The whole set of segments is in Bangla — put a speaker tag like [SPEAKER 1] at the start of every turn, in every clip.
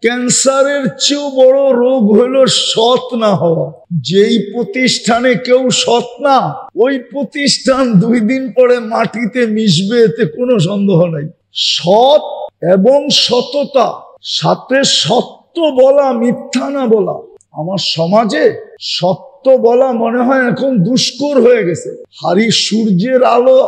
[SPEAKER 1] ক্যান্সারের চেয়েও বড় রোগ হলো সৎ না হওয়া। যেই প্রতিষ্ঠানে কেউ সৎ না, ওই প্রতিষ্ঠান 2 দিন পরে মাটিতে মিশবে, এতে কোনো সন্দেহ নাই। সৎ এবং সততা, সাথে সত্য বলা, মিথ্যা না বলা। আমার সমাজে সত্য বলা মনে হয় এখন দুষ্কর হয়ে গেছে। সূর্যের আলো,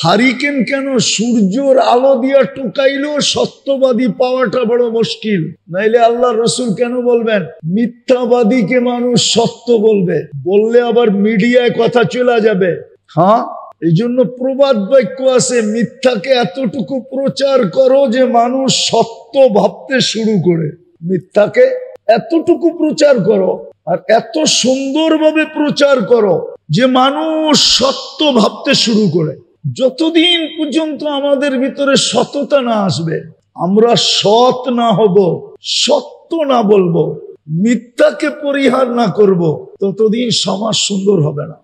[SPEAKER 1] হারিকেন কেন, সূর্যের আলো দিয়া টুকাইলেও সত্যবাদী পাওয়াটা বড় মুশকিল। নাইলে আল্লাহ রসুল কেন বলবেন মিথ্যাবাদীকে মানুষ সত্য বলবে, বললে আবার মিডিয়ায় কথা চলে যাবে। হ্যাঁ, এই জন্য প্রবাদ বাক্য আছে, মিথ্যাকে এতটুকু প্রচার করো যে মানুষ সত্য ভাবতে শুরু করে। মিথ্যাকে এতটুকু প্রচার করো আর এত সুন্দরভাবে প্রচার করো যে মানুষ সত্য ভাবতে শুরু করে। যতদিন পর্যন্ত আমাদের ভিতরে সততা না আসবে, আমরা সৎ না হব, সত্য না বলবো, মিথ্যাকে পরিহার না করব, ততদিন সমাজ সুন্দর হবে না।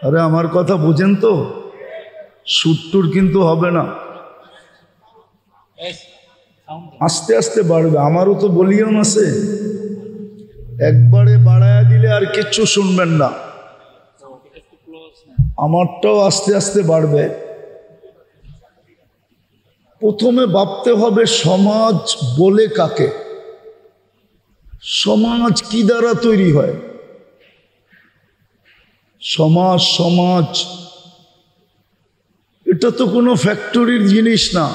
[SPEAKER 1] আরে আমার কথা বুঝেন তো? সুট্টুর কিন্তু হবে না, আস্তে আস্তে বাড়বে। আমারও তো ভলিউম আছে, একবারে বাড়ায়া দিলে আর কিচ্ছু শুনবেন না। আমারটাও আস্তে আস্তে বাড়বে। প্রথমে ভাবতে হবে সমাজ বলে কাকে, সমাজ কি দ্বারা তৈরি হয়। সমাজ এটা তো কোনো ফ্যাক্টরির জিনিস না,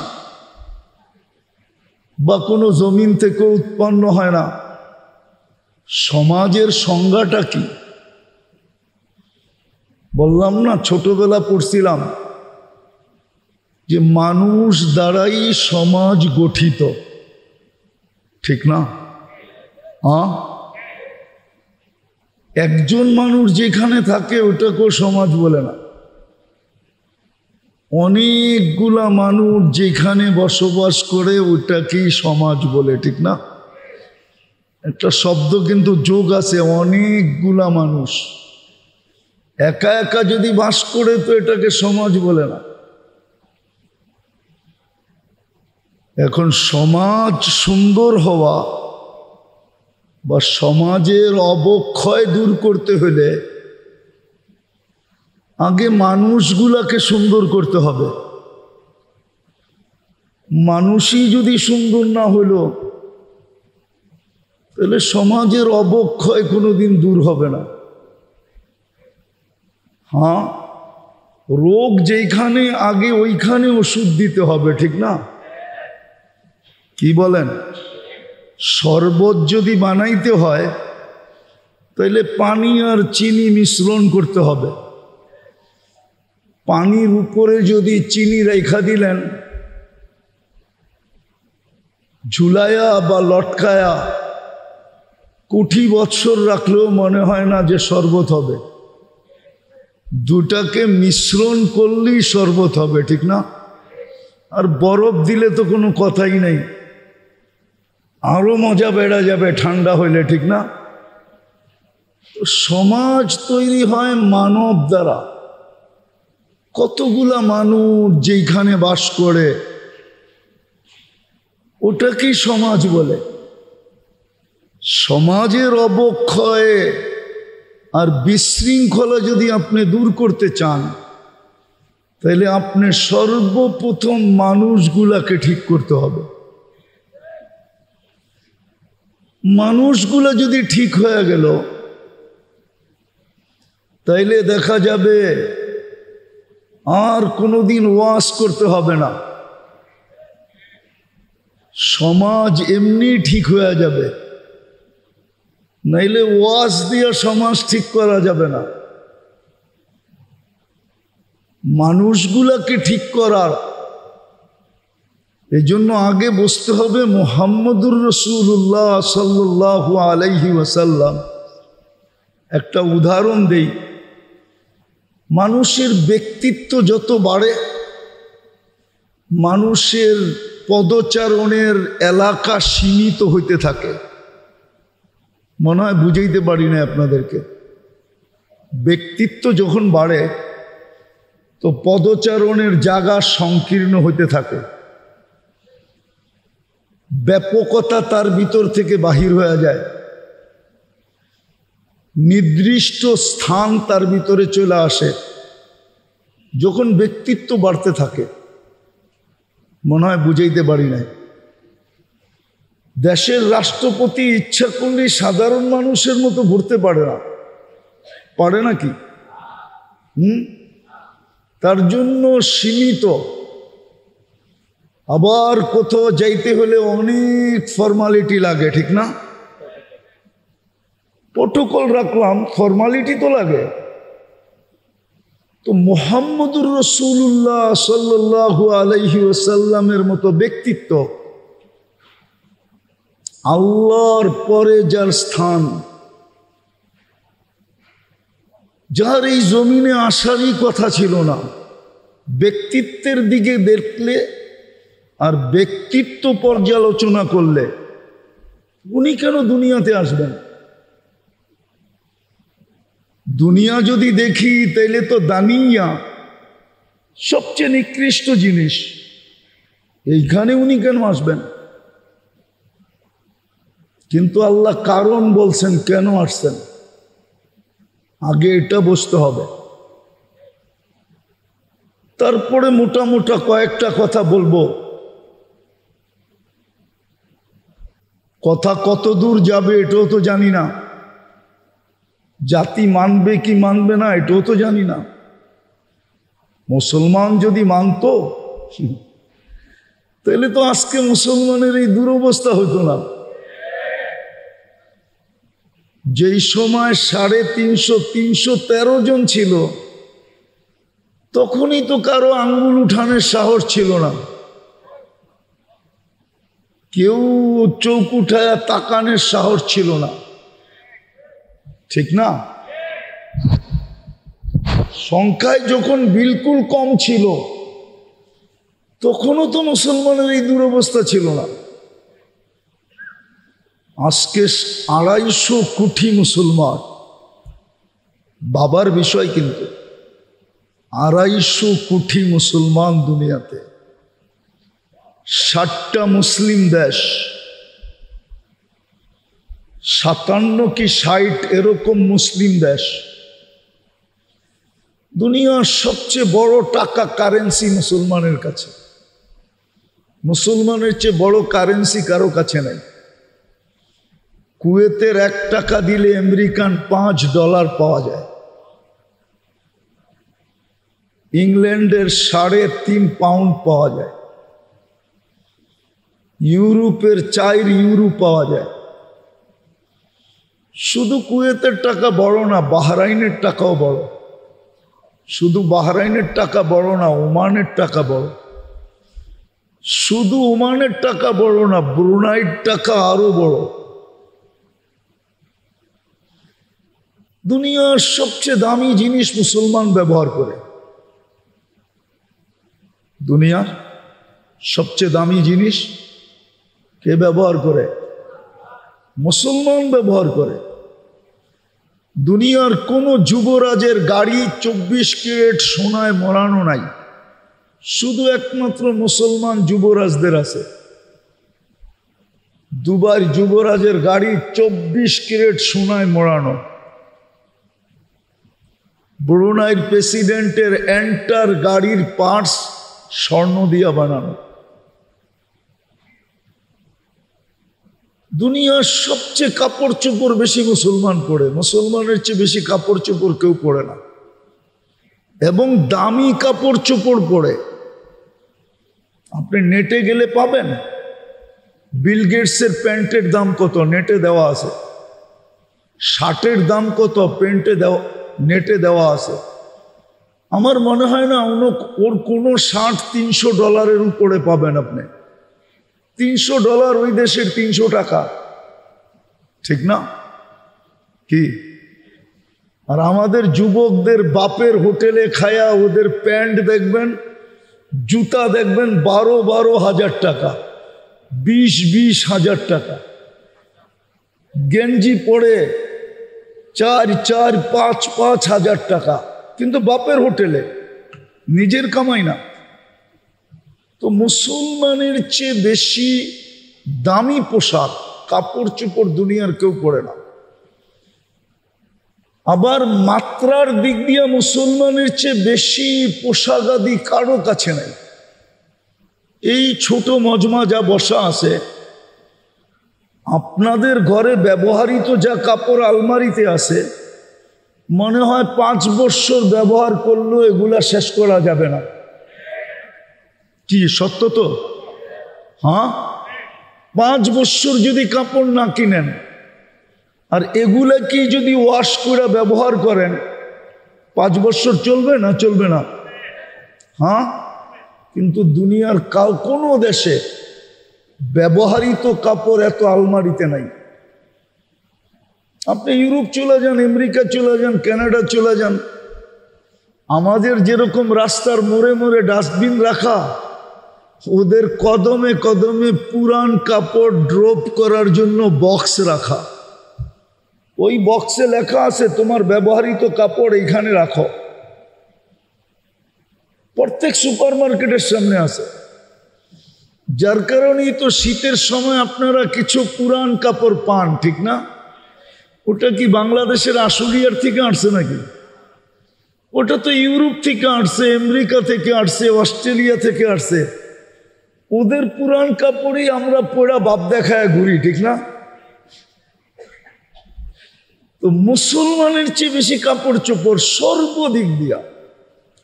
[SPEAKER 1] বা কোনো জমিন থেকে উৎপন্ন হয় না। সমাজের সংজ্ঞাটা কি? বললাম না, ছোটবেলা পড়ছিলাম যে মানুষ দ্বারাই সমাজ গঠিত, ঠিক না? একজন মানুষ যেখানে থাকে ওটাকেও সমাজ বলে না। অনেকগুলা মানুষ যেখানে বসবাস করে ওটাকেই সমাজ বলে, ঠিক না? একটা শব্দ কিন্তু যোগ আছে, অনেকগুলা মানুষ। একা একা যদি বাস করে তো এটাকে সমাজ বলে না। এখন সমাজ সুন্দর হওয়া বা সমাজের অবক্ষয় দূর করতে হলে আগে মানুষগুলাকে সুন্দর করতে হবে। মানুষই যদি সুন্দর না হলো, তাহলে সমাজের অবক্ষয় কোনোদিন দূর হবে না। হ্যাঁ, রোগ যেখানে আগে ওইখানে ওষুধ দিতে হবে, ঠিক না? কি বলেন? শরবত যদি বানাইতে হয় তাহলে পানি আর চিনি মিশ্রণ করতে হবে। পানির উপরে যদি চিনি রেখা দিলেন, ঝুলায়া বা লটকায়া, কোটি বৎসর রাখলেও মনে হয় না যে শরবত হবে। দুটাকে মিশ্রণ করলেই শরবত হবে, ঠিক না? আর বরফ দিলে তো কোনো কথাই নেই, আরো মজা বেড়ে যাবে ঠান্ডা হইলে, ঠিক না? তো সমাজ তৈরি হয় মানব দ্বারা। কতগুলা মানুষ যেখানে বাস করে ওটাকেই সমাজ বলে। সমাজের অবক্ষয় আর বিশৃঙ্খলা যদি আপনি দূর করতে চান, তাহলে আপনি সর্বপ্রথম মানুষগুলাকে ঠিক করতে হবে। মানুষগুলা যদি ঠিক হয়ে গেল, তাইলে দেখা যাবে আর কোনোদিন ওয়াজ করতে হবে না, সমাজ এমনি ঠিক হয়ে যাবে। নাইলে ওয়াজ দিয়ে সমাজ ঠিক করা যাবে না। মানুষগুলাকে ঠিক করার এই জন্য আগে বুঝতে হবে মুহাম্মদুর রাসূলুল্লাহ সাল্লাল্লাহু আলাইহি ওয়াসাল্লাম। একটা উদাহরণ দেই, মানুষের ব্যক্তিত্ব যত বাড়ে, মানুষের পদচারণের এলাকা সীমিত হইতে থাকে। মনে হয় বুঝাইতে পারি না আপনাদেরকে। ব্যক্তিত্ব যখন বাড়ে তো পদচারণের জায়গা সংকীর্ণ হইতে থাকে। ব্যাপকতা তার ভিতর থেকে বাহির হয়ে যায়, নির্দিষ্ট স্থান তার ভিতরে চলে আসে। যখন ব্যক্তিত্ব বাড়তে থাকে, মনে হয় বুঝাইতে পারি নাই, দেশের রাষ্ট্রপতি ইচ্ছা করলে সাধারণ মানুষের মতো ঘুরতে পারে না, পারে নাকি? তার জন্য সীমিত। আবার কোথাও যাইতে হলে অনেক ফর্মালিটি লাগে, ঠিক না? প্রোটোকল রাখলাম, ফর্মালিটি তো লাগে। তো মুহাম্মদুর রাসূলুল্লাহ সাল্লাল্লাহু আলাইহি ওয়াসাল্লামের মতো ব্যক্তিত্ব, আল্লাহর পরে যার স্থান, যার এই জমিনে আসারই কথা ছিল না, ব্যক্তিত্বের দিকে দেখলে আর ব্যক্তিত্ব পর্যালোচনা করলে উনি কেন দুনিয়াতে আসবেন? দুনিয়া যদি দেখি তাইলে তো দানিয়া, সবচেয়ে নিকৃষ্ট জিনিস, এইখানে উনি কেন আসবেন? কিন্তু আল্লাহ কারণ বলছেন কেন আসছেন, আগে এটা বুঝতে হবে। তারপরে মোটা মোটা কয়েকটা কথা বলবো। কথা কত দূর যাবে এটাও তো জানি না, জাতি মানবে কি মানবে না এটাও তো জানি না। মুসলমান যদি মানতো তাহলে তো আজকে মুসলমানের এই দুরবস্থা হতো না। যেই সময় 350 313 জন ছিল, তখনই তো কারো আঙ্গুল উঠানোর সাহস ছিল না, কেউ চোখ উঠায় তাকানোর সাহস ছিল না, ঠিক না? সংখ্যায় যখন বিলকুল কম ছিল, তখনও তো মুসলমানের এই দুরবস্থা ছিল না। আজকে 250 কোটি মুসলমান, বাবার বিষয় কিন্তু 250 কোটি মুসলমান দুনিয়াতে, 60টা মুসলিম দেশ, 57 কি 60 এরকম মুসলিম দেশ। দুনিয়ার সবচেয়ে বড় টাকা কারেন্সি মুসলমানের কাছে, মুসলমানের চেয়ে বড় কারেন্সি কারো কাছে নাই। কুয়েতের 1 টাকা দিলে আমেরিকান $5 পাওয়া যায়, ইংল্যান্ডের 3.5 পাউন্ড পাওয়া যায়, ইউরোপের 4 ইউরো পাওয়া যায়। শুধু কুয়েতের টাকা বড় না, বাহরাইনের টাকাও বড়। শুধু বাহরাইনের টাকা বড় না, ওমানের টাকা বড়। শুধু ওমানের টাকা বড় না, ব্রুনাইয়ের টাকা আরো বড়। দুনিয়ার সবচেয়ে দামি জিনিস মুসলমান ব্যবহার করে, দুনিয়ার সবচেয়ে দামি জিনিস কে ব্যবহার করে? মুসলমান ব্যবহার করে। দুনিয়ার কোন যুবরাজের গাড়ি 24 ক্যারেট সোনায় মোড়ানো নাই, শুধু একমাত্র মুসলমান যুবরাজদের আছে। দুবাই যুবরাজের গাড়ি 24 ক্যারেট সোনায় মোড়ানো। ব্রুনাইয়ের প্রেসিডেন্টের এন্টার গাড়ির পার্টস স্বর্ণ দিয়া বানানো। দুনিয়ার সবচেয়ে কাপড় চোপড় বেশি মুসলমান পরে, মুসলমানের চেয়ে বেশি কাপড় চোপড় কেউ পরে না, এবং দামি কাপড় চোপড় পরে। আপনি নেটে গেলে পাবেন বিল গেটসের প্যান্টের দাম কত, নেটে দেওয়া আছে। শার্টের দাম কত, প্যান্টে দেওয়া, নেটে দেওয়া আছে। আমার মনে হয় না ওর কোনো শার্ট $300 উপরে পাবেন আপনি। $300 ওই দেশের 300 টাকা, ঠিক না? কি? আর আমাদের যুবকদের বাপের হোটেলে খায়া ওদের প্যান্ট দেখবেন, জুতা দেখবেন 12 হাজার টাকা, 20 হাজার টাকা। গেঞ্জি পরে 4-5 হাজার টাকা, কিন্তু বাপের হোটেলে, নিজের কামাই না। তো মুসলমানের চেয়ে বেশি দামি পোশাক, কাপড় চোপড় দুনিয়ার কেউ পরে না। আবার মাত্রার দিক দিয়ে মুসলমানের চেয়ে বেশি পোশাক আদি কারো কাছে নাই। এই ছোট মজমা যা বসা আছে, আপনাদের ঘরে ব্যবহৃত যা কাপড় আলমারিতে আছে, মনে হয় 5 বছর ব্যবহার করলেও এগুলা শেষ করা যাবে না। কি সত্য তো? হ্যাঁ, 5 বছর যদি কাপড় না কিনেন আর এগুলা কি যদি ওয়াশ করে ব্যবহার করেন, 5 বছর চলবে না? চলবে না? হ্যাঁ, কিন্তু দুনিয়ার কোনো দেশে ব্যবহৃত কাপড় এত আলমারিতে নাই। আপনি ইউরোপ চলে যান, আমেরিকা চলে যান, কানাডা চলে যান, আমাদের যেরকম রাস্তার মোড়ে মোড়ে ডাস্টবিন রাখা, ওদের কদমে কদমে পুরান কাপড় ড্রপ করার জন্য বক্স রাখা। ওই বক্সে লেখা আছে তোমার ব্যবহৃত কাপড় এইখানে রাখো। প্রত্যেক সুপার মার্কেটের সামনে আছে। যার কারণেই তো শীতের সময় আপনারা কিছু পুরান কাপড় পান, ঠিক না? ওটা কি বাংলাদেশের আশুলিয়ার থেকে আসছে নাকি? ওটা তো ইউরোপ থেকে আসছে, আমেরিকা থেকে আসছে, অস্ট্রেলিয়া থেকে আসছে। ওদের পুরান কাপড়ই আমরা পরা বাপ দেখায় ঘুরি, ঠিক না? তো মুসলমানের চেয়ে বেশি কাপড় চোপড় সর্বদিক দিয়া।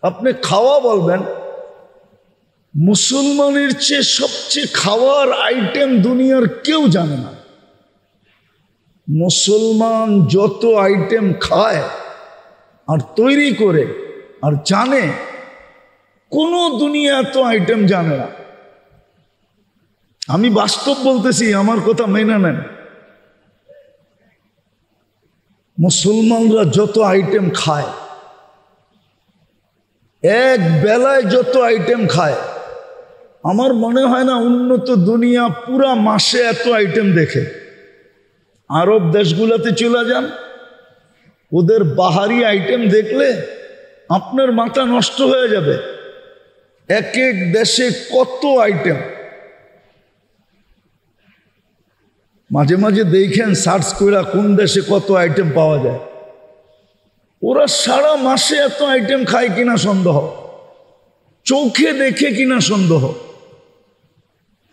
[SPEAKER 1] আপনি খাওয়া বলবেন, মুসলমানের চেয়ে সবচেয়ে খাওয়ার আইটেম দুনিয়ার কেউ জানে না। মুসলমান যত আইটেম খায় আর তৈরি করে আর জানে, কোনো দুনিয়া এত আইটেম জানে না। আমি বাস্তব বলতেছি, আমার কথা মেনে নেন। মুসলমানরা যত আইটেম খায়, এক বেলায় যত আইটেম খায়, আমার মনে হয় না উন্নত দুনিয়া পুরা মাসে এত আইটেম দেখে। আরব দেশগুলোতে চলে যান, ওদের বাহারি আইটেম দেখলে আপনার মাথা নষ্ট হয়ে যাবে। এক এক দেশে কত আইটেম। মাঝে মাঝে দেখেন সার্চ করে কোন দেশে কত আইটেম পাওয়া যায়। ওরা সারা মাসে এত আইটেম খায় কিনা সন্দেহ, চোখে দেখে কিনা সন্দেহ।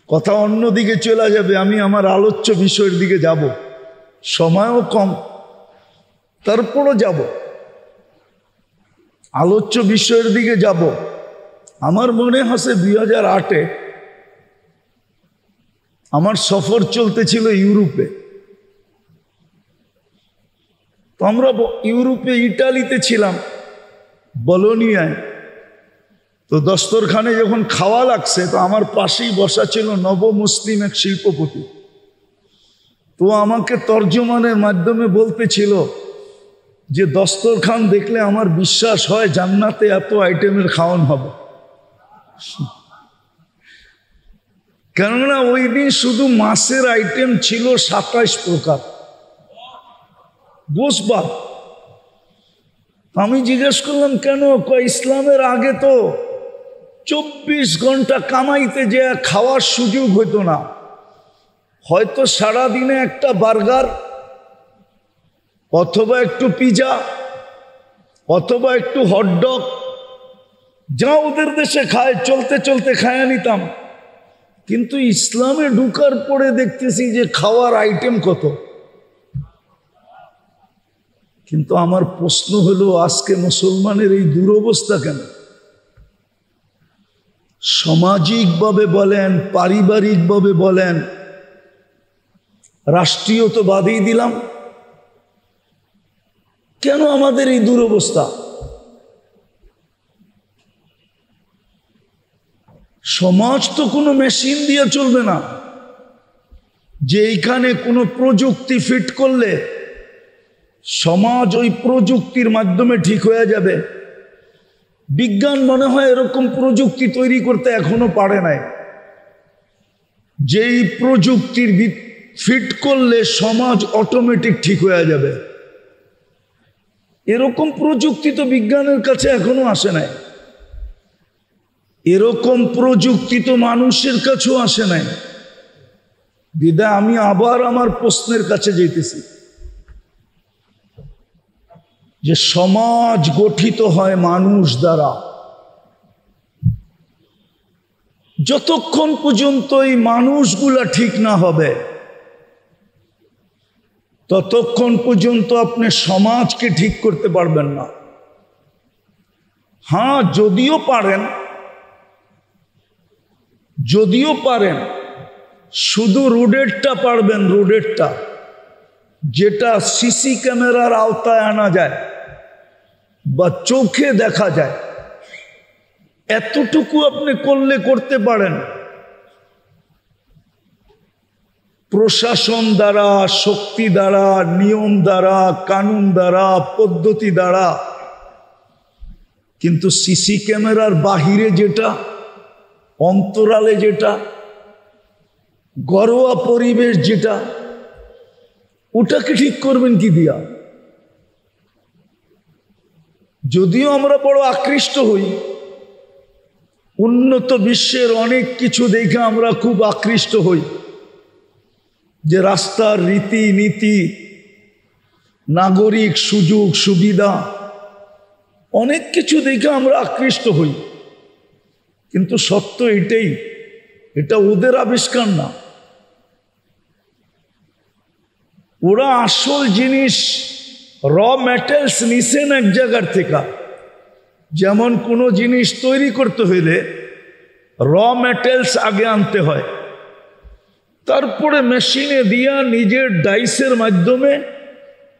[SPEAKER 1] কথা অন্যদিকে চলে যাবে, আমি আমার আলোচ্য বিষয়ের দিকে যাব। সময়ও কম, তারপরও যাব, আলোচ্য বিষয়ের দিকে যাব। আমার মনে হচ্ছে 2008-এ আমার সফর চলতেছিল ইউরোপে। তো আমরা ইউরোপে ইটালিতে ছিলাম, বলোনিয়ায়। তো দস্তরখানে যখন খাওয়া লাগছে, তো আমার পাশেই বসা ছিল নবমুসলিম এক শিল্পপতি। তো আমাকে তর্জমানের মাধ্যমে বলতেছিল যে দস্তরখান দেখলে আমার বিশ্বাস হয় জান্নাতে এত আইটেমের খাওয়ান হবে। কেননা ওই দিন শুধু মাছের আইটেম ছিল 27 প্রকার। বুঝবা? আমি জিজ্ঞেস করলাম কেন? ইসলামের আগে তো 24 ঘন্টা কামাইতে যে খাওয়ার সুযোগ হইতো না। হয়তো সারাদিনে একটা বার্গার অথবা একটু পিজা অথবা একটু হটডগ, যা ওদের দেশে খায়, চলতে চলতে খায়া নিতাম। কিন্তু ইসলামে ঢুকার পরে দেখতেছি যে খাওয়ার আইটেম কত। কিন্তু আমার প্রশ্ন হলো, আজকে মুসলমানের এই দুরবস্থা কেন? সামাজিকভাবে বলেন, পারিবারিকভাবে বলেন, রাষ্ট্রীয় তো বাদই দিলাম, কেন আমাদের এই দুরবস্থা? সমাজ তো কোনো মেশিন দিয়ে চলবে না যে এইখানে কোনো প্রযুক্তি ফিট করলে সমাজ ওই প্রযুক্তির মাধ্যমে ঠিক হয়ে যাবে। বিজ্ঞান মনে হয় এরকম প্রযুক্তি তৈরি করতে এখনো পারে নাই যেই প্রযুক্তির ফিট করলে সমাজ অটোমেটিক ঠিক হয়ে যাবে। এরকম প্রযুক্তি তো বিজ্ঞানের কাছে এখনো আসে নাই। এরকম প্রযুক্তি তো মানুষের কাছেও আসে নাই। বিদায় আমি আবার আমার প্রশ্নের কাছে যেতেছি যে সমাজ গঠিত হয় মানুষ দ্বারা। যতক্ষণ পর্যন্ত এই মানুষগুলা ঠিক না হবে ততক্ষণ পর্যন্ত আপনি সমাজকে ঠিক করতে পারবেন না। হ্যাঁ, যদিও পারেন শুধু রোডেরটা পারবেন, রোডেরটা যেটা সিসি ক্যামেরার আওতায় আনা যায় বা চোখে দেখা যায়, এতটুকু আপনি করতে পারেন। প্রশাসন দ্বারা, শক্তি দ্বারা, নিয়ম দ্বারা, কানুন দ্বারা, পদ্ধতি দ্বারা। কিন্তু সিসি ক্যামেরার বাহিরে যেটা, অন্তরালে যেটা, ঘরোয়া পরিবেশ যেটা, ওটাকে ঠিক করবেন কি দিয়া? যদিও আমরা বড় আকৃষ্ট হই, উন্নত বিশ্বের অনেক কিছু দেখে আমরা খুব আকৃষ্ট হই, যে রাস্তার রীতি নীতি, নাগরিক সুযোগ সুবিধা, অনেক কিছু দেখে আমরা আকৃষ্ট হই। কিন্তু সত্য এটাই, এটা ওদের আবিষ্কার না। ওরা আসল জিনিস র ম্যাটেরিয়ালস নিছেন এক জায়গার থেকে। যেমন কোনো জিনিস তৈরি করতে হইলে র ম্যাটেরিয়ালস আগে আনতে হয়, তারপরে মেশিনে দিয়া নিজের ডাইসের মাধ্যমে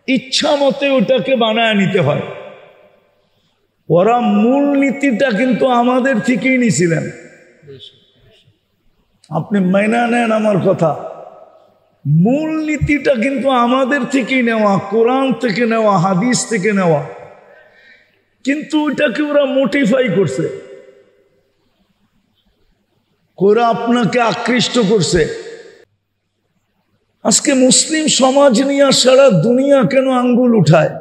[SPEAKER 1] ইচ্ছা মতে ওটাকে বানায় নিতে হয়। ওরা মূল নীতিটা কিন্তু আমাদের থেকেই নিছিলেন। আপনি মাইনা নেন আমার কথা, মূল নীতিটা কিন্তু আমাদের থেকেই নেওয়া, কোরআন থেকে নেওয়া, হাদিস থেকে নেওয়া। কিন্তু ওইটাকে ওরা মোটিফাই করছে, ওরা আপনাকে আকৃষ্ট করছে। আজকে মুসলিম সমাজ নিয়ে সারা দুনিয়া কেন আঙ্গুল উঠায়?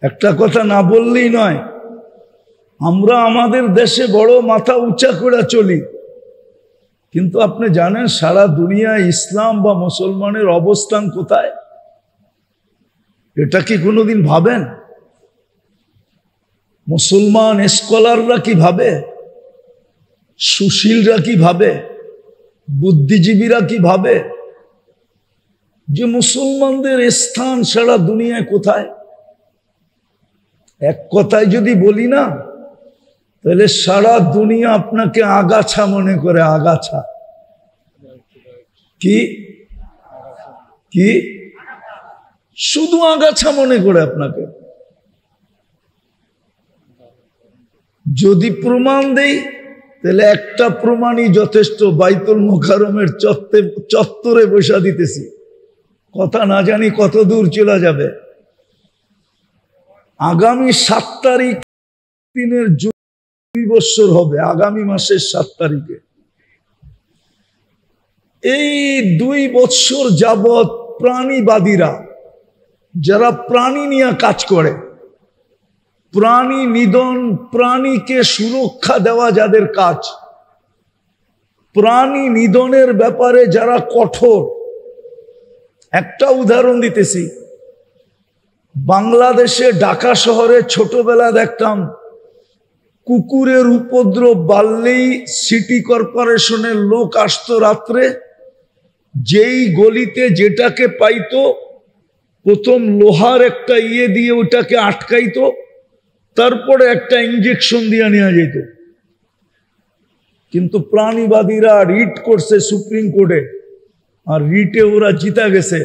[SPEAKER 1] একটা কথা না বললেই নয়, আমরা আমাদের দেশে বড় মাথা উঁচা করে চলি, কিন্তু আপনি জানেন সারা দুনিয়ায় ইসলাম বা মুসলমানের অবস্থান কোথায়? এটা কি কোনোদিন ভাবেন? মুসলমান স্কলাররা কি ভাবে? সুশীলরা কি ভাবে? বুদ্ধিজীবীরা কি ভাবে যে মুসলমানদের স্থান সারা দুনিয়ায় কোথায়? এক কথায় যদি বলি না, তাহলে সারা দুনিয়া আপনাকে আগাছা মনে করে। আগাছা কি কি শুধু আগাছা মনে করে আপনাকে। যদি প্রমাণ দেই তাহলে একটা প্রমাণই যথেষ্ট। বাইতুল মুকাররমের চত্বরে বসা দিতেছি, কথা না জানি কত দূর চলে যাবে। আগামী 7 তারিখ দিনের 2 বছর হবে, আগামী মাসের 7 তারিখে। এই 2 বছর যাবৎ প্রাণীবাদীরা, যারা প্রাণী নিয়ে কাজ করে, প্রাণী নিধন, প্রাণীকে সুরক্ষা দেওয়া যাদের কাজ, প্রাণী নিধনের ব্যাপারে যারা কঠোর। একটা উদাহরণ দিতেছি, বাংলাদেশে ঢাকা শহরে ছোটবেলা দেখতাম কুকুরের উপদ্রব বাড়লেই সিটি কর্পোরেশনের লোক আসতো রাত্রে, যেই গলিতে যেটাকে পাইতো প্রথম লোহার একটা দিয়ে ওটাকে আটকাইতো, তারপরে একটা ইঞ্জেকশন দিয়ে নেওয়া যেত। কিন্তু প্রাণীবাদীরা রিট করছে সুপ্রিম কোর্টে, আর রিটে ওরা জিতা গেছে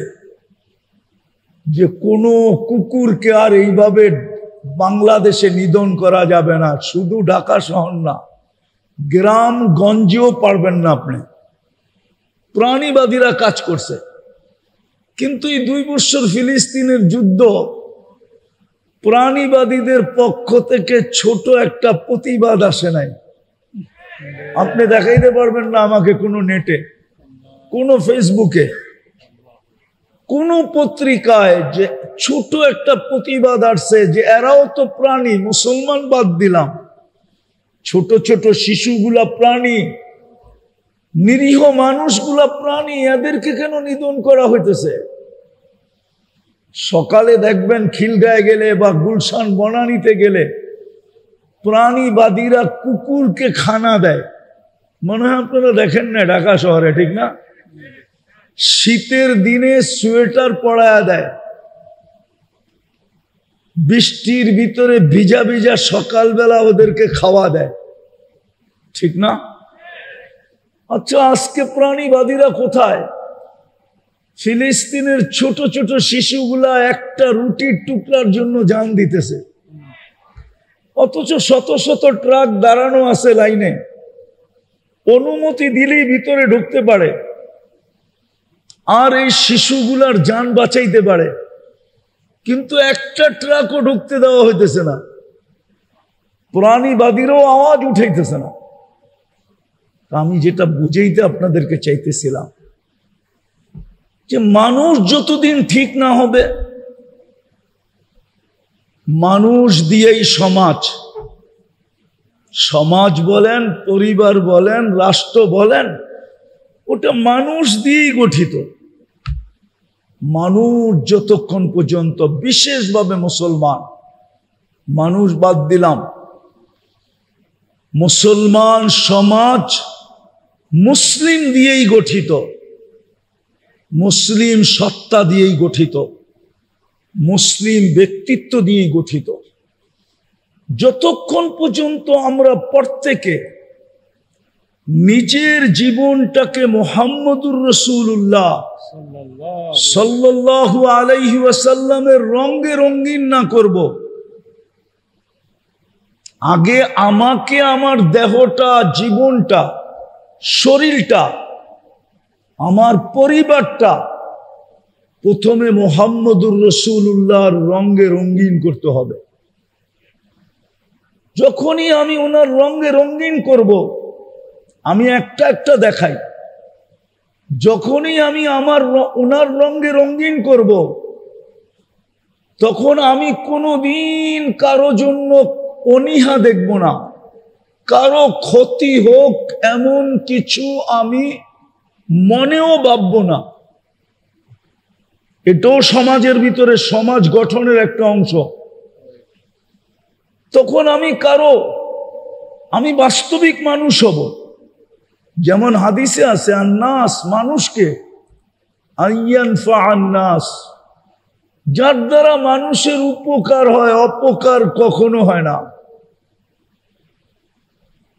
[SPEAKER 1] যে কোনো কুকুরকে আর এইভাবে বাংলাদেশে নিধন করা যাবে না। শুধু ঢাকা শহর না, গ্রাম গঞ্জেও পারবেন না আপনি। প্রাণীবাদীরা কাজ করছে। কিন্তু এই 2 বছর ফিলিস্তিনের যুদ্ধ, প্রাণীবাদীদের পক্ষ থেকে ছোট একটা প্রতিবাদ আসে নাই। আপনি দেখাইতে পারবেন না আমাকে কোনো নেটে, কোনো ফেসবুকে, কোন পত্রিকায় যে ছোট একটা প্রতিবাদ আসছে যে এরাও তো প্রাণী, মুসলমান বাদ দিলাম, ছোট ছোট শিশুগুলা প্রাণী, নিরীহ মানুষগুলা প্রাণী, এদেরকে কেন নিধন করা হইতেছে? সকালে দেখবেন খিলগায় গেলে বা গুলশান বনানীতে গেলে প্রাণীবাদীরা কুকুরকে খানা দেয়। মনে হয় আপনারা দেখেন না ঢাকা শহরে, ঠিক না? শীতের দিনে সোয়েটার পরায়া দেয়, বৃষ্টির ভিতরে ভিজা ভিজা সকালবেলা ওদেরকে খাওয়া দেয়, ঠিক না? আচ্ছা, আজকে প্রাণীবাদীরা কোথায়? ফিলিস্তিনের ছোট ছোট শিশুগুলা একটা রুটির টুকরার জন্য জান দিতেছে, অথচ শত শত ট্রাক দাঁড়ানো আছে লাইনে, অনুমতি দিলেই ভিতরে ঢুকতে পারে আর এই শিশুগুলার জান বাঁচাইতে পারে, কিন্তু একটা ট্রাকও ঢুকতে দেওয়া হইতেছে না। প্রাণীবাদীরও আওয়াজ উঠাইতেছে না। আমি যেটা বুঝাইতে আপনাদেরকে চাইতেছিলাম যে মানুষ যতদিন ঠিক না হবে, মানুষ দিয়েই সমাজ, সমাজ বলেন, পরিবার বলেন, রাষ্ট্র বলেন, ওটা মানুষ দিয়েই গঠিত। মানুষ যতক্ষণ পর্যন্ত, বিশেষভাবে মুসলমান, মানুষ বাদ দিলাম, মুসলমান সমাজ মুসলিম দিয়েই গঠিত, মুসলিম সত্তা দিয়েই গঠিত, মুসলিম ব্যক্তিত্ব দিয়েই গঠিত। যতক্ষণ পর্যন্ত আমরা প্রত্যেকে নিজের জীবনটাকে মুহাম্মদুর রাসূলুল্লাহ সাল্লাল্লাহু আলাইহি ওয়াসাল্লামের রঙে রঙিন না করব, আগে আমাকে, আমার দেহটা, জীবনটা, শরীরটা, আমার পরিবারটা প্রথমে মুহাম্মদুর রাসূলুল্লাহর রঙে রঙিন করতে হবে। যখনই আমি ওনার রঙে রঙিন করব, আমি একটা একটা দেখাই, যখনই আমি ওনার রঙে রঙিন করব, তখন আমি কোনোদিন কারো জন্য অনীহা দেখব না, কারো ক্ষতি হোক এমন কিছু আমি মনেও ভাবব না। এটাও সমাজের ভিতরে, সমাজ গঠনের একটা অংশ। তখন আমি বাস্তবিক মানুষ হব। যেমন হাদিসে আছে, আন্নাস, মানুষকে, আন্নাস, যার দ্বারা মানুষের উপকার হয়, অপকার কখনো হয় না।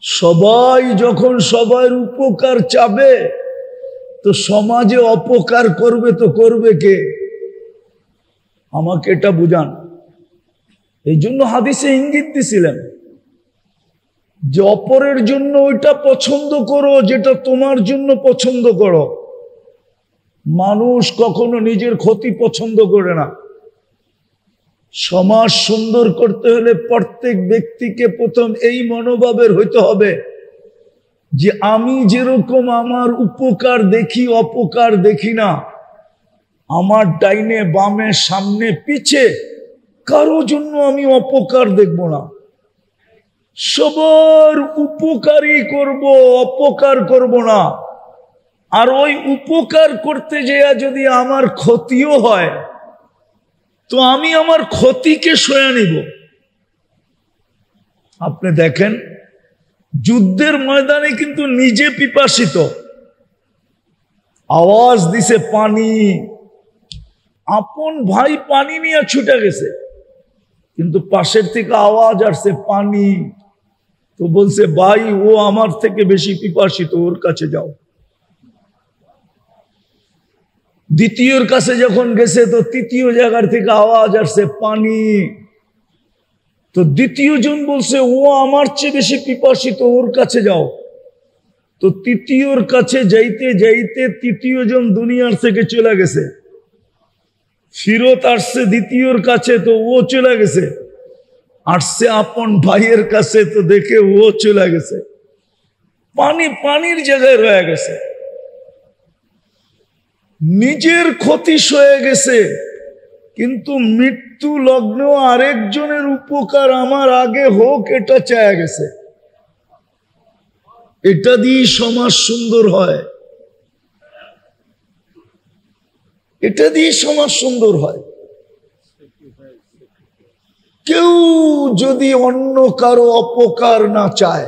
[SPEAKER 1] সবাই যখন সবার উপকার চাবে, তো সমাজে অপকার করবে তো করবে কে? আমাকে এটা বুঝান। এই জন্য হাদিসে ইঙ্গিত দিছিলেন যে অপরের জন্য ওইটা পছন্দ করো যেটা তোমার জন্য পছন্দ করো। মানুষ কখনো নিজের ক্ষতি পছন্দ করে না। সমাজ সুন্দর করতে হলে প্রত্যেক ব্যক্তিকে প্রথম এই মনোভাবের হইতে হবে যে আমি যেরকম আমার উপকার দেখি, অপকার দেখি না। আমার ডাইনে বামে সামনে পিছে কারো জন্য আমি অপকার দেখব না, সবার উপকারই করব, অপকার করব না। আর ওই উপকার করতে যেয়ে যদি আমার ক্ষতিও হয়, তো আমি আমার ক্ষতিকে সয়ে নিব। আপনি দেখেন, যুদ্ধের ময়দানে কিন্তু নিজে পিপাসিত, আওয়াজ দিছে পানি, আপন ভাই পানি নিয়ে ছুটে গেছে, কিন্তু পাশের থেকে আওয়াজ আসছে পানি। তো বলছে, ভাই ও আমার থেকে বেশি পিপাসিত, ওর কাছে যাও। দ্বিতীয়র কাছে যখন গেছে, তো তৃতীয় জায়গার থেকে আওয়াজ আসছে পানি। তো দ্বিতীয় জন বলছে, ও আমার চেয়ে বেশি পিপাসিত, ওর কাছে যাও। তো তৃতীয়র কাছে যাইতে যাইতে তৃতীয় জন দুনিয়ার থেকে চলে গেছে, ফিরত আসছে দ্বিতীয়র কাছে, তো ও চলে গেছে। আসছে আপন ভাইয়ের কাছে, তো দেখে ও চলে গেছে। পানির জায়গায় রয়ে গেছে, নিজের ক্ষতি সয়ে গেছে, কিন্তু মৃত্যু লগ্ন আরেকজনের উপকার আমার আগে হোক এটা চায়া গেছে। এটা দিয়ে সমাজ সুন্দর হয়, এটা দিয়ে সমাজ সুন্দর হয়। কেউ যদি অন্য কারো অপকার না চায়,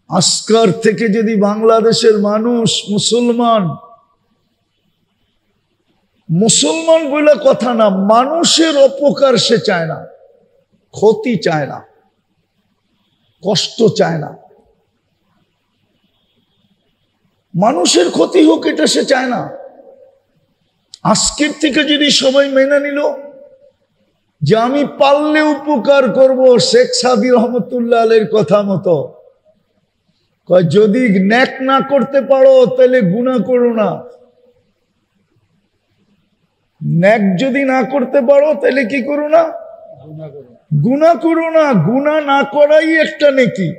[SPEAKER 1] আজকার থেকে যদি বাংলাদেশের মানুষ মুসলমান বলে কথা না, মানুষের অপকার সে চায় না, ক্ষতি চায় না, কষ্ট চায় না, মানুষের ক্ষতি হোক এটা সে চায় না। আজকের থেকে যদি সবাই মেনে নিল যে আমি পারলে উপকার করব, শেখ সাদি রহমতুল্লাহ আলাইহির কথা মতো, যদি ন্যাক না করতে পারো তাহলে গুনাহ করো না, ন্যাক যদি না করতে পারো তাহলে কি করো না, গুনাহ করো না। গুনাহ না করাই একটা নেকি,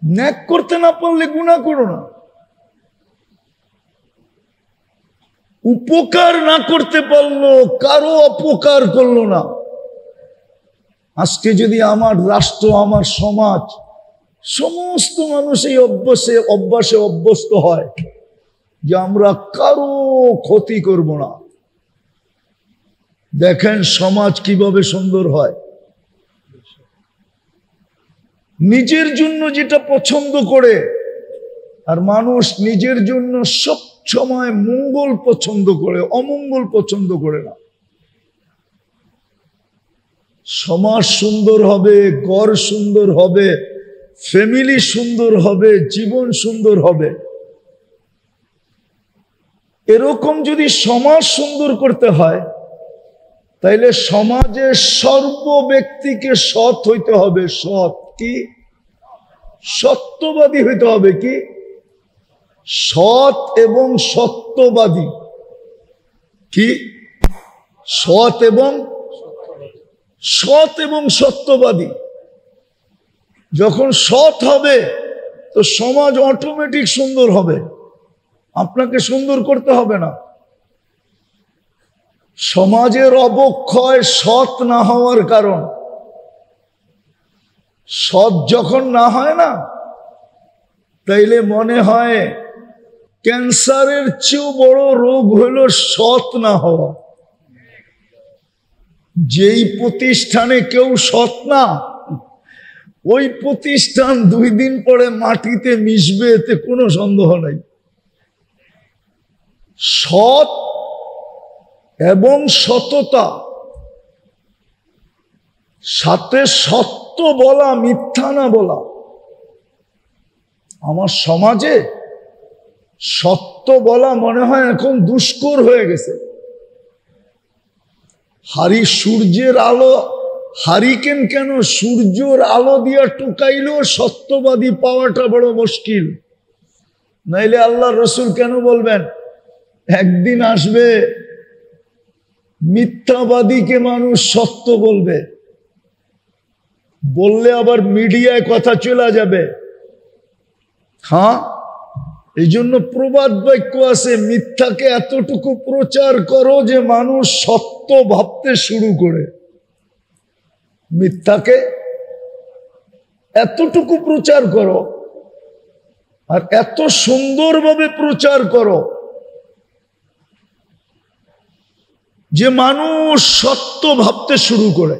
[SPEAKER 1] ন্যাক করতে না পারলে গুনাহ করো না। উপকার না করতে পারলো, কারো অপকার করলো না। আজকে যদি আমার রাষ্ট্র, আমার সমাজ, সমস্ত মানুষ এই অভ্যাসে অভ্যস্ত হয় যে আমরা কারো ক্ষতি করব না, দেখেন সমাজ কিভাবে সুন্দর হয়। নিজের জন্য যেটা পছন্দ করে, আর মানুষ নিজের জন্য সব সময় মঙ্গল পছন্দ করে, অমঙ্গল পছন্দ করে না। সমাজ সুন্দর হবে, ঘর সুন্দর হবে, ফ্যামিলি সুন্দর হবে, জীবন সুন্দর হবে। এরকম যদি সমাজ সুন্দর করতে হয়, তাইলে সমাজের সর্ব ব্যক্তিকে সৎ হইতে হবে। সৎ কি? সত্যবাদী হইতে হবে। কি? সৎ এবং সত্যবাদী। কি? সৎ এবং সত্যবাদী। যখন সৎ হবে তো সমাজ অটোমেটিক সুন্দর হবে, আপনাকে সুন্দর করতে হবে না। সমাজের অবক্ষয় সৎ না হওয়ার কারণ। সৎ যখন না হয় না, তাইলে মনে হয় ক্যান্সারের চেয়েও বড় রোগ হলো সৎ না হওয়া। যেই প্রতিষ্ঠানে কেউ সৎ না, ওই প্রতিষ্ঠান 2 দিন পরে মাটিতে মিশবে, এতে কোনো সন্দেহ নাই। সৎ এবং সততা, সাথে সত্য বলা, মিথ্যা না বলা। আমার সমাজে সত্য বলা মনে হয় এখন দুষ্কর হয়ে গেছে। সূর্যের আলো, হারিকেন কেন, সূর্যের আলো দিয়া টুকাইলেও সত্যবাদী পাওয়াটা বড় মুশকিল। নাইলে আল্লাহ রসুল কেন বলবেন একদিন আসবে মিথ্যাবাদীকে মানুষ সত্য বলবে, বললে আবার মিডিয়ায় কথা চলে যাবে। হ্যাঁ, এই জন্য প্রবাদ বাক্য আছে, মিথ্যাকে এতটুকু প্রচার করো যে মানুষ সত্য ভাবতে শুরু করে। মিথ্যাকে এতটুকু প্রচার করো, আর এত সুন্দরভাবে প্রচার করো যে মানুষ সত্য ভাবতে শুরু করে।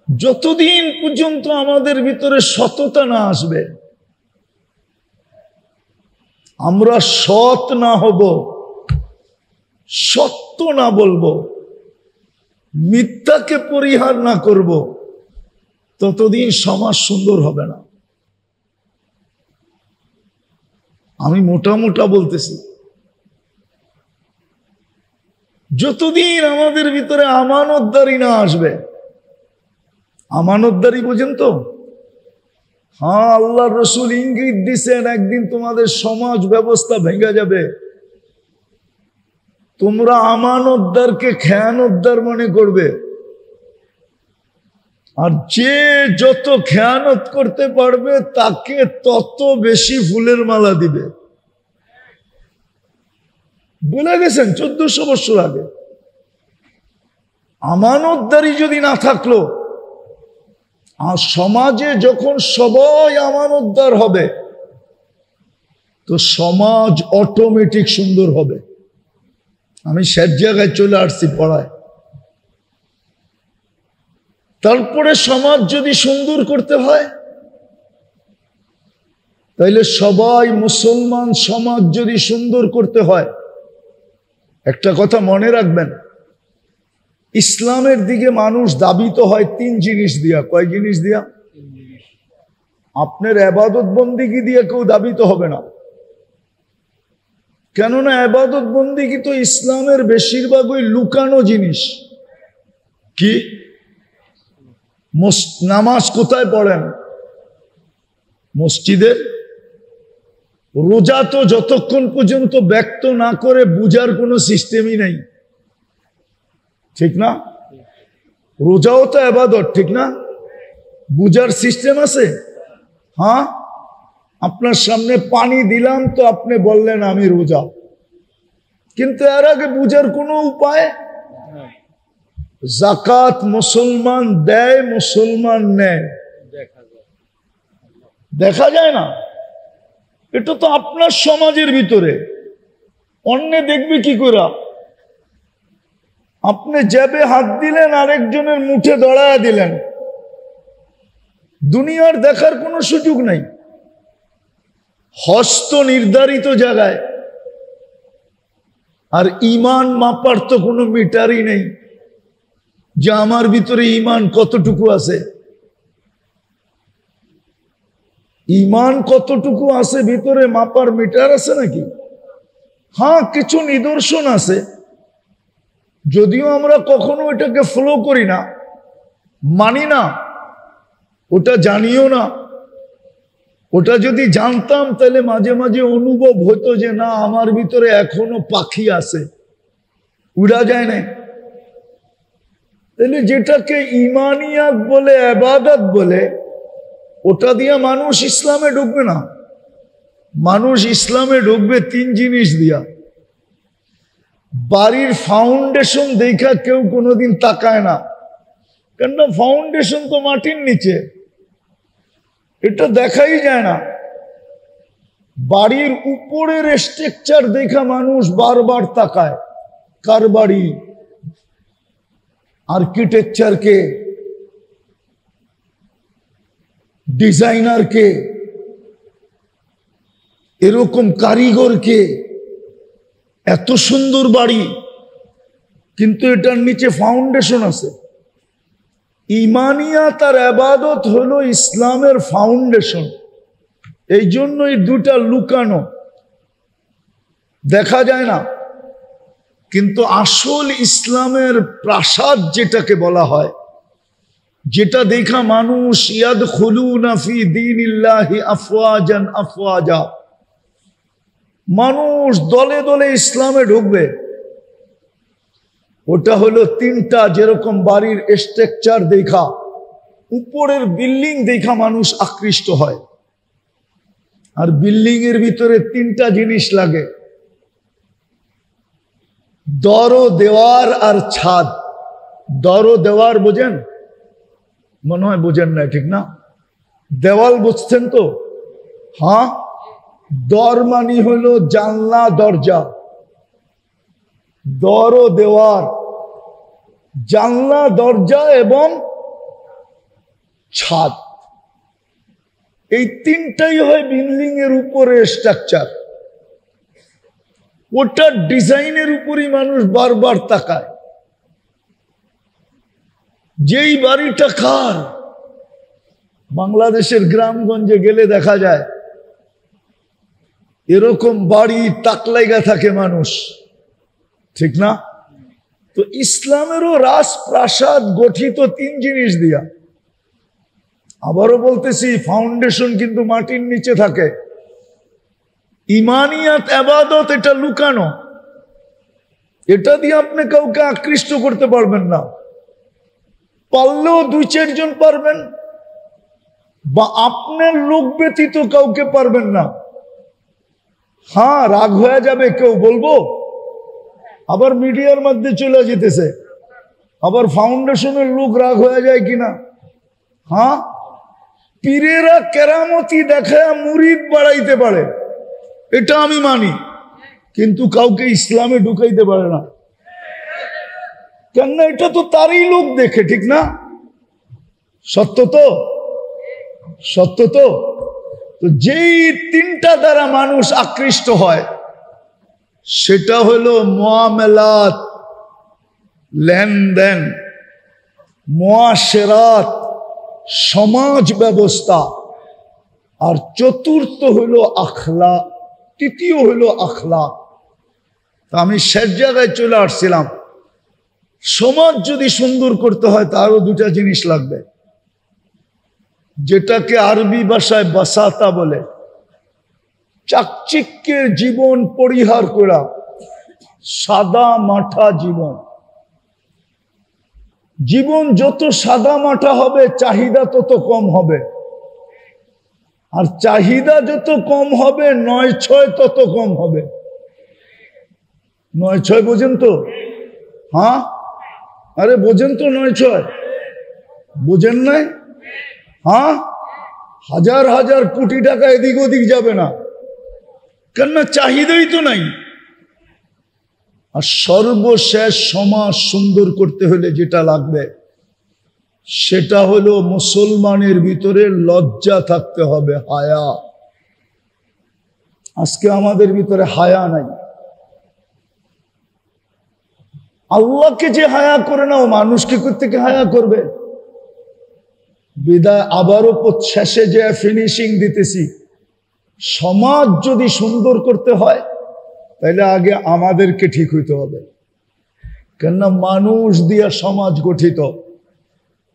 [SPEAKER 1] যতদিন পর্যন্ত আমাদের ভিতরে সততা না আসবে, আমরা সৎ না হব, সত্য না বলবো, মিথ্যাকে পরিহার না করব, ততদিন সমাজ সুন্দর হবে না। আমি মোটা বলতেছি, যতদিন আমাদের ভিতরে আমানতদারি না আসবে। আমানতদারি বোঝেন তো? হ্যাঁ, আল্লাহ রসুল ইঙ্গিত দিছেন একদিন তোমাদের সমাজ ব্যবস্থা ভেঙে যাবে। তোমরা আমানতদারকে খেয়ানতদার মনে করবে, আর যে যত খেয়ানত করতে পারবে তাকে তত বেশি ফুলের মালা দিবে। বলে গেছেন 1400 বছর আগে। আমানতদারি যদি না থাকলো, আর সমাজে যখন সবাই আমানতদার হবে তো সমাজ অটোমেটিক সুন্দর হবে। আমি সব জায়গায় চলে আসছি পড়ায়। তারপরে সমাজ যদি সুন্দর করতে হয় তাহলে সবাই মুসলমান সমাজ যদি সুন্দর করতে হয়, একটা কথা মনে রাখবেন, ইসলামের দিকে মানুষ দাবিত হয় তিন জিনিস দিয়া। কয় জিনিস দিয়া? আপনার ইবাদত বন্দেগী দিয়ে কেউ দাবিত হবে না, কেননা ইবাদত বন্দেগী তো ইসলামের বেশিরভাগই লুকানো জিনিস। কি? নামাজ কোথায় পড়েন? মসজিদে। রোজা তো যতক্ষণ পর্যন্ত ব্যক্ত না করে বুঝার কোনো সিস্টেমই নেই, ঠিক না? রোজাও তো ইবাদত, ঠিক না? বুঝার সিস্টেম আছে? হ্যাঁ, আপনার সামনে পানি দিলাম তো আপনি বললেন আমি রোজা, কিন্তু এর আগে বুঝার কোনো উপায়? যাকাত মুসলমান দেয়, মুসলমান নেয়, দেখা যায় না। এটা তো আপনার সমাজের ভিতরে, অন্য দেখবে কি করে? আপনি জেবে হাত দিলেন, আরেকজনের মুঠে দড়ায়া দিলেন, দুনিয়ার দেখার কোনো সুযোগ নাই। হস্ত নির্ধারিত জায়গায়, আর ইমান মাপার তো কোনো মিটারই নেই যে আমার ভিতরে ইমান কতটুকু আছে। ইমান কতটুকু আছে ভিতরে মাপার মিটার আছে নাকি? হ্যাঁ, কিছু নিদর্শন আছে, যদিও আমরা কখনো এটাকে ফলো করি না, মানি না, ওটা জানিও না। ওটা যদি জানতাম তাহলে মাঝে মাঝে অনুভব হতো যে না, আমার ভিতরে এখনো পাখি আছে, উড়া যায় না। তাহলে যেটাকে ইমানিয়াত বলে, ইবাদত বলে, ওটা দিয়ে মানুষ ইসলামে ঢুকবে না। মানুষ ইসলামে ঢুকবে তিন জিনিস দিয়া। বাড়ির ফাউন্ডেশন দেখা কেউ কোনোদিন তাকায় না, কেননা ফাউন্ডেশন তো মাটির নিচে, এটা দেখাই যায় না। বাড়ির উপরের স্ট্রাকচার দেখা মানুষ বারবার তাকায়। কার বাড়ি? আর্কিটেকচার কে? ডিজাইনার কে? এরকম কারিগর কে? এত সুন্দর বাড়ি, কিন্তু এটার নিচে ফাউন্ডেশন আছে। ইমানিয়াত আর ইবাদত হলো ইসলামের ফাউন্ডেশন। এই জন্যই দুটা লুকানো, দেখা যায় না। কিন্তু আসল ইসলামের প্রাসাদ যেটাকে বলা হয়, যেটা দেখা মানুষ ইয়াদখুলুনা ফি দীনিল্লাহি আফওয়াজান আফওয়াজা, মানুষ দলে দলে ইসলামে ঢুকবে, ওটা হলো তিনটা। যেরকম বাড়ির স্ট্রাকচার দেখা, উপরের বিল্ডিং দেখা মানুষ আকৃষ্ট হয়, আর বিল্ডিং এর ভিতরে তিনটা জিনিস লাগে: দর ও দেওয়ার আর ছাদ। দর ও দেওয়ার বোঝেন? মনে হয় বোঝেন না, ঠিক না? দেওয়াল বুঝছেন তো? হ্যাঁ, দর মানি হলো জানলা দরজা, দর ও দেওয়ার, জানলা দরজা এবং ছাদ, এই তিনটাই হয় বিল্ডিং এর উপরে স্ট্রাকচার। ওটার ডিজাইনের উপরই মানুষ বারবার তাকায়। যেই বাড়িটা কার, বাংলাদেশের গ্রামগঞ্জে গেলে দেখা যায় এরকম বাড়ি তাকলাইগা থাকে মানুষ, ঠিক না? তো ইসলামেরও রাজপ্রাসাদ গঠিত তিন জিনিস দিয়া। আবারও বলতেছি, ফাউন্ডেশন কিন্তু মাটির নিচে থাকে। ইমানিয়াত ইবাদত এটা লুকানো, এটা দিয়ে আপনি কাউকে আকৃষ্ট করতে পারবেন না। পারলেও দুই চারজন পারবেন, বা আপনার লোক ব্যতীত কাউকে পারবেন না। হ্যাঁ, রাগ হয়ে যাবে কেউ, বলবো, আবার মিডিয়ার মধ্যে চলে যেতেছে, আবার ফাউন্ডেশনের লোক রাগ হয়ে যায় কিনা। হ্যাঁ, পীরেরা কেরামতি দেখায় মুরিদ বাড়াইতে পারে, এটা আমি মানি, কিন্তু কাউকে ইসলামে ঢুকাইতে পারে না। কেননা এটা তো তারই লোক দেখে, ঠিক না? সত্য তো, সত্য তো। তো যেই তিনটা দ্বারা মানুষ আকৃষ্ট হয় সেটা হলো মুআমালাত, লেনদেন, মুআশিরাত, সমাজ ব্যবস্থা, আর চতুর্থ হলো আখলাক, তৃতীয় হলো আখলাক। তো আমি শেষ জায়গায় চলে আসছিলাম, সমাজ যদি সুন্দর করতে হয় তারও দুটা জিনিস লাগবে, যেটাকে আরবি ভাষায় বাসাতা বলে। চাকচিক্যের জীবন পরিহার করা, সাদা মাঠা জীবন। জীবন যত সাদা মাঠা হবে চাহিদা তত কম হবে, আর চাহিদা যত কম হবে ৯-৬ তত কম হবে। ৯-৬ বোঝেন তো? হ্যাঁ, আরে বোঝেন তো? ৯-৬ বোঝেন নাই? হ্যাঁ, হাজার হাজার কোটি টাকা এদিক ওদিক যাবে না, কেননা চাহিদাই তো নাই। আর সর্বশেষ সমাজ সুন্দর করতে হলে যেটা লাগবে সেটা হলো মুসলমানের ভিতরে লজ্জা থাকতে হবে, হায়া। আজকে আমাদের ভিতরে হায়া নাই। আল্লাহকে যে হায়া করে না, ও মানুষকে কোত্থেকে হায়া করবে? বিদায় আবারও শেষে যে ফিনিশিং দিতেছি, সমাজ যদি সুন্দর করতে হয় তাহলে আগে আমাদেরকে ঠিক হইতে হবে, কেননা মানুষ দিয়া সমাজ গঠিত।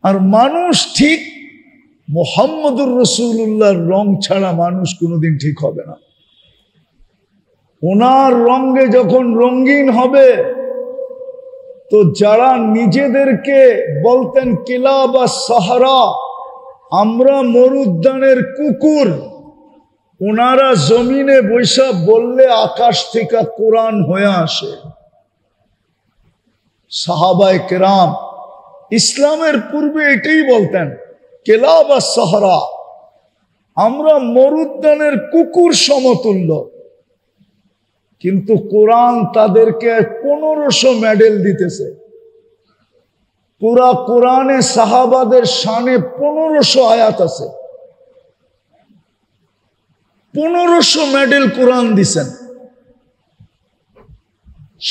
[SPEAKER 1] আর মানুষ ঠিক মুহাম্মদুর রাসূলুল্লাহর রং ছাড়া মানুষ কোনোদিন ঠিক হবে না। ওনার রঙে যখন রঙিন হবে, তো যারা নিজেদেরকে বলতেন কিলা বা সাহারা, আমরা মরুদ্যানের কুকুর, ওনারা জমিনে বৈশা বললে আকাশ থেকে কোরআন হয়ে আসে। সাহাবায়ে কেরাম ইসলামের পূর্বে এটাই বলতেন, কেলা বা সাহারা, আমরা মরুদ্যানের কুকুর সমতুল্য। কিন্তু কোরআন তাদেরকে 1500 মেডেল দিতেছে। পুরা কোরআনে সাহাবাদের শানে 1500 আয়াত আছে, 1500 মেডেল কোরআন দিছেন।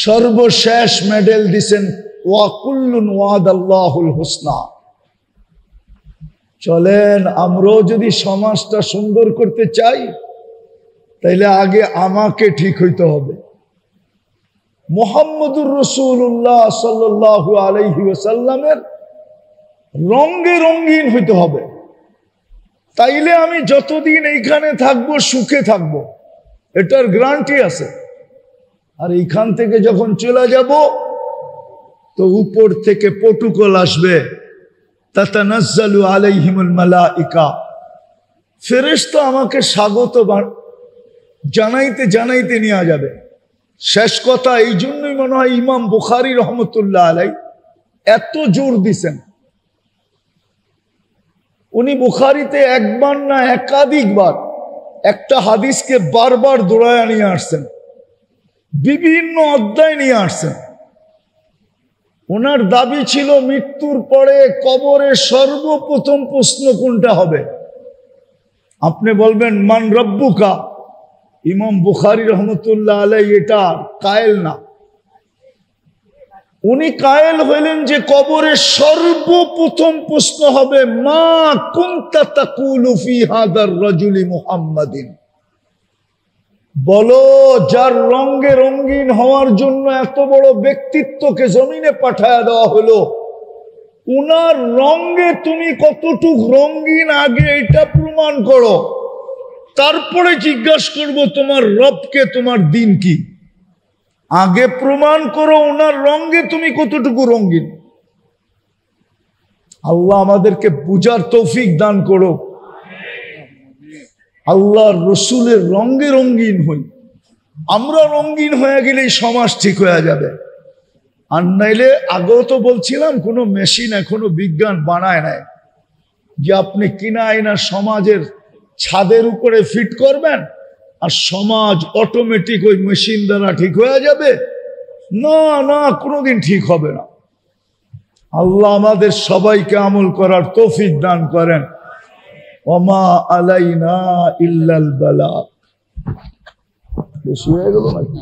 [SPEAKER 1] সর্বশেষ মেডেল দিছেন ওয়া কুল্লুন ওয়াদাল্লাহুল হুসনা। চলেন, আমরাও যদি সমাজটা সুন্দর করতে চাই তাইলে আগে আমাকে ঠিক হইতে হবে। মুহাম্মদুর রাসূলুল্লাহ সাল্লাল্লাহু আলাইহি ওয়াসাল্লামের রঙে রঙিন হইতে হবে, তাইলে আমি যতদিন এইখানে থাকবো সুখে থাকবো, এটার গ্যারান্টি আছে। আর এইখান থেকে যখন চলে যাব তো উপর থেকে প্রটোকল আসবে, তাতানাজ্জালু আলাইহিমুল মালাইকা, ফেরেশতা আমাকে স্বাগত জানাইতে জানাইতে নিয়ে যাবে। শেষ কথা, এই জন্যই মনে হয় ইমাম বুখারী রহমতুল্লাহ আলাই এত জোর দিছেন। উনি বুখারীতে একবার না একাধিকবার একটা হাদিসকে বারবার দৌড়ায় নিয়ে আসছেন, বিভিন্ন অধ্যায় নিয়ে আসছেন। ওনার দাবি ছিল মৃত্যুর পরে কবরে সর্বপ্রথম প্রশ্ন কোনটা হবে? আপনি বলবেন মান রব্বুকা, ইমাম বুখারী রহমতুল্লাহ আলাই এটা কায়েল না। উনি কায়েল হইলেন যে কবরে সর্বপ্রথম প্রশ্ন হবে মা কুনতা তাকুলু ফি হাদার রাজুলি মুহাম্মাদিন। বলো, যার রঙে রঙিন হওয়ার জন্য এত বড় ব্যক্তিত্বকে জমিনে পাঠায়া দেওয়া হলো, উনার রঙে তুমি কতটুক রঙিন আগে এটা প্রমাণ করো, তারপরে জিজ্ঞাসা করব তোমার রবকে, তোমার দিন কি। আগে প্রমাণ করো উনার রঙে তুমি কতটুকু রঙিন। আল্লাহ আমাদেরকে বুঝার তৌফিক দান করো। আল্লাহর রসুলের রঙে রঙিন হই, আমরা রঙিন হয়ে গেলেই সমাজ ঠিক হয়ে যাবে। আর নাইলে আগেও তো বলছিলাম, কোনো মেশিন এখনো বিজ্ঞান বানায় নাই। যে আপনি কিনা আয়না সমাজের ছাদের উপরে ফিট করবেন আর সমাজ অটোমেটিক ওই মেশিন দ্বারা ঠিক হয়ে যাবে? না না, কোনোদিন ঠিক হবে না। আল্লাহ আমাদের সবাইকে আমল করার তৌফিক দান করেন। ওমা আলাইনা ইল্লাল বালাগ। বেশি হয়ে গেল নাকি?